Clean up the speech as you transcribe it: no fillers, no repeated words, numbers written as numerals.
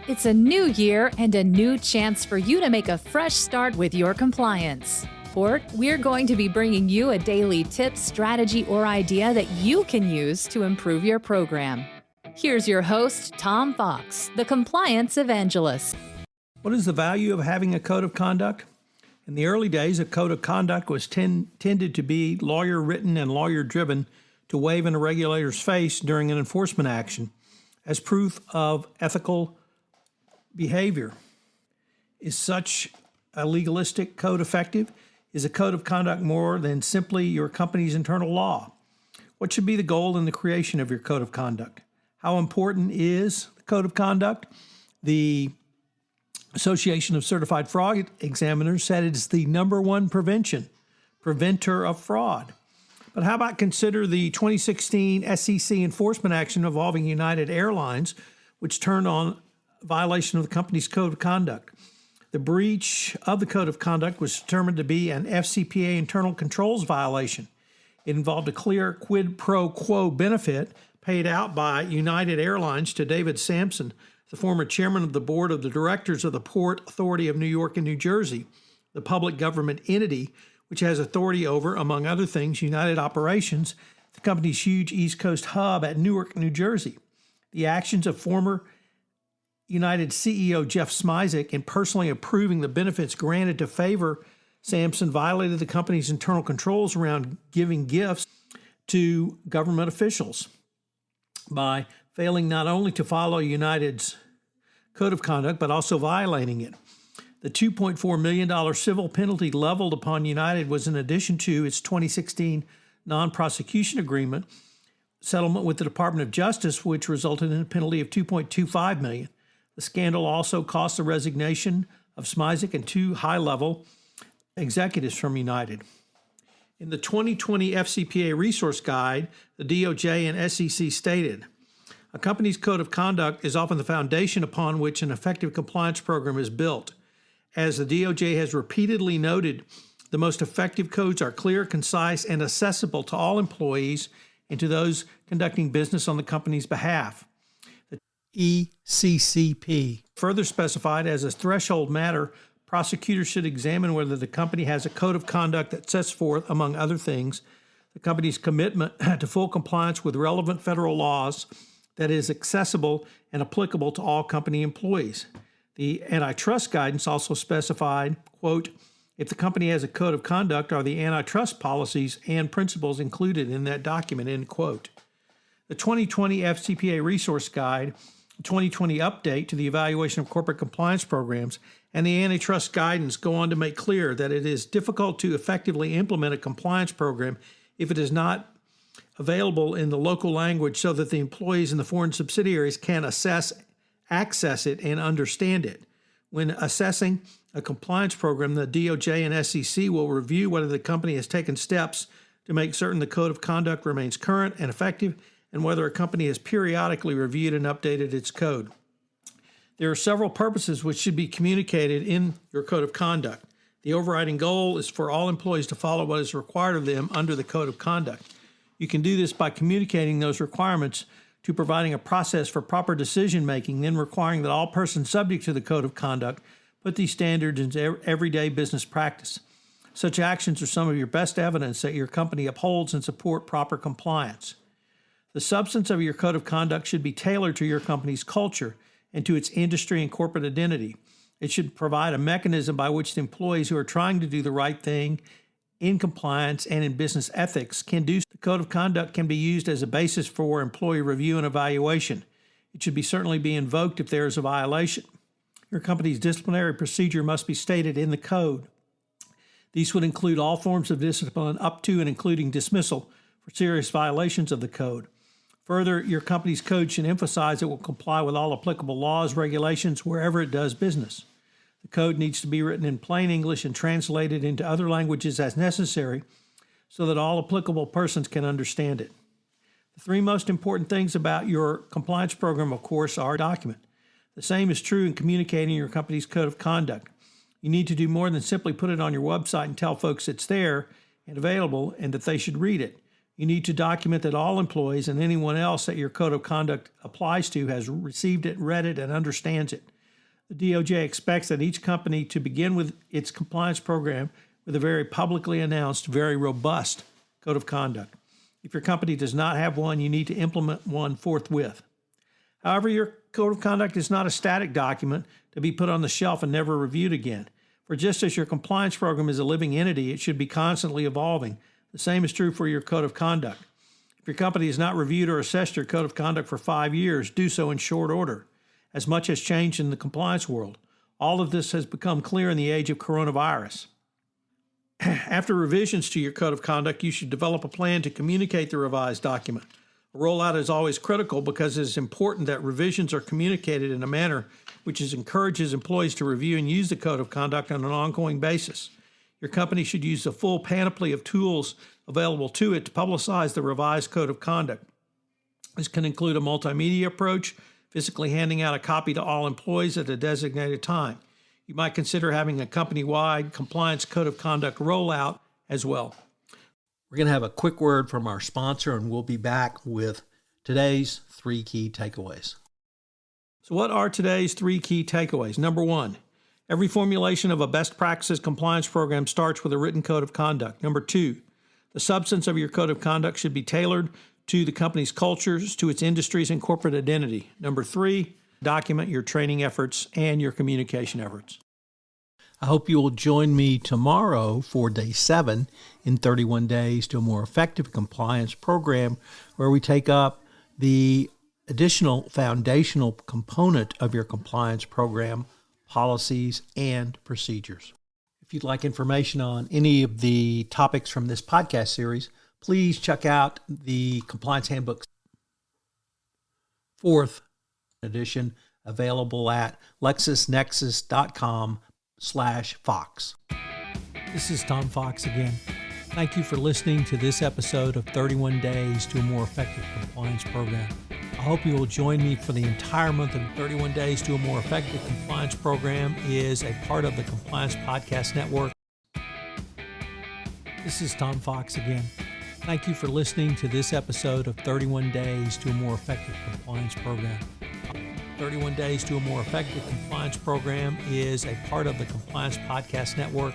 It's a new year and a new chance for you to make a fresh start with your compliance. For it, we're going to be bringing you a daily tip, strategy, or idea that you can use to improve your program. Here's your host, Tom Fox, the Compliance Evangelist. What is the value of having a code of conduct? In the early days, a code of conduct was tended to be lawyer-written and lawyer-driven to wave in a regulator's face during an enforcement action as proof of ethical behavior. Is such a legalistic code effective? Is a code of conduct more than simply your company's internal law? What should be the goal in the creation of your code of conduct? How important is the code of conduct? The Association of Certified Fraud Examiners said it's the number one preventer of fraud. But how about consider the 2016 SEC enforcement action involving United Airlines, which turned on violation of the company's code of conduct. The breach of the code of conduct was determined to be an FCPA internal controls violation. It involved a clear quid pro quo benefit paid out by United Airlines to David Sampson, the former chairman of the board of the directors of the Port Authority of New York and New Jersey, the public government entity which has authority over, among other things, United Operations, the company's huge East Coast hub at Newark, New Jersey. The actions of former United CEO Jeff Smizek in personally approving the benefits granted to favor Sampson violated the company's internal controls around giving gifts to government officials by failing not only to follow United's code of conduct, but also violating it. The $2.4 million civil penalty leveled upon United was in addition to its 2016 non-prosecution agreement settlement with the Department of Justice, which resulted in a penalty of $2.25 million. The scandal also cost the resignation of Smizek and two high-level executives from United. In the 2020 FCPA Resource Guide, the DOJ and SEC stated, "A company's code of conduct is often the foundation upon which an effective compliance program is built. As the DOJ has repeatedly noted, the most effective codes are clear, concise, and accessible to all employees and to those conducting business on the company's behalf." The ECCP further specified as a threshold matter, prosecutors should examine whether the company has a code of conduct that sets forth, among other things, the company's commitment to full compliance with relevant federal laws that is accessible and applicable to all company employees. The antitrust guidance also specified, quote, if the company has a code of conduct, are the antitrust policies and principles included in that document, end quote. The 2020 FCPA Resource Guide, the 2020 update to the evaluation of corporate compliance programs, and the antitrust guidance go on to make clear that it is difficult to effectively implement a compliance program if it is not available in the local language so that the employees in the foreign subsidiaries can access it and understand it. When assessing a compliance program, the DOJ and SEC will review whether the company has taken steps to make certain the code of conduct remains current and effective, and whether a company has periodically reviewed and updated its code. There are several purposes which should be communicated in your code of conduct. The overriding goal is for all employees to follow what is required of them under the code of conduct. You can do this by communicating those requirements to providing a process for proper decision-making, then requiring that all persons subject to the code of conduct put these standards into everyday business practice. Such actions are some of your best evidence that your company upholds and supports proper compliance. The substance of your code of conduct should be tailored to your company's culture and to its industry and corporate identity. It should provide a mechanism by which the employees who are trying to do the right thing in compliance and in business ethics can do so. The code of conduct can be used as a basis for employee review and evaluation. It should certainly be invoked if there is a violation. Your company's disciplinary procedure must be stated in the code. These would include all forms of discipline up to and including dismissal for serious violations of the code. Further, your company's code should emphasize it will comply with all applicable laws, regulations, wherever it does business. The code needs to be written in plain English and translated into other languages as necessary so that all applicable persons can understand it. The three most important things about your compliance program, of course, are document. The same is true in communicating your company's code of conduct. You need to do more than simply put it on your website and tell folks it's there and available and that they should read it. You need to document that all employees and anyone else that your code of conduct applies to has received it, read it, and understands it. The DOJ expects that each company to begin with its compliance program with a very publicly announced, very robust code of conduct. If your company does not have one, you need to implement one forthwith. However, your code of conduct is not a static document to be put on the shelf and never reviewed again. For just as your compliance program is a living entity, it should be constantly evolving. The same is true for your code of conduct. If your company has not reviewed or assessed your code of conduct for 5 years, do so in short order. As much has changed in the compliance world. All of this has become clear in the age of coronavirus. After revisions to your code of conduct, you should develop a plan to communicate the revised document. A rollout is always critical because it is important that revisions are communicated in a manner which encourages employees to review and use the code of conduct on an ongoing basis. Your company should use the full panoply of tools available to it to publicize the revised code of conduct. This can include a multimedia approach, physically handing out a copy to all employees at a designated time. You might consider having a company-wide compliance code of conduct rollout as well. We're going to have a quick word from our sponsor, and we'll be back with today's 3 key takeaways. So what are today's 3 key takeaways? Number 1, every formulation of a best practices compliance program starts with a written code of conduct. Number 2, the substance of your code of conduct should be tailored to the company's cultures, to its industries, and corporate identity. Number 3, document your training efforts and your communication efforts. I hope you will join me tomorrow for day 7 in 31 Days to a More Effective Compliance Program, where we take up the additional foundational component of your compliance program, policies and procedures. If you'd like information on any of the topics from this podcast series, please check out the Compliance Handbook 4th edition, available at lexisnexis.com/Fox. This is Tom Fox again. Thank you for listening to this episode of 31 Days to a More Effective Compliance Program. I hope you will join me for the entire month of 31 Days to a More Effective Compliance Program is a part of the Compliance Podcast Network. This is Tom Fox again. Thank you for listening to this episode of 31 Days to a More Effective Compliance Program. 31 Days to a More Effective Compliance Program is a part of the Compliance Podcast Network.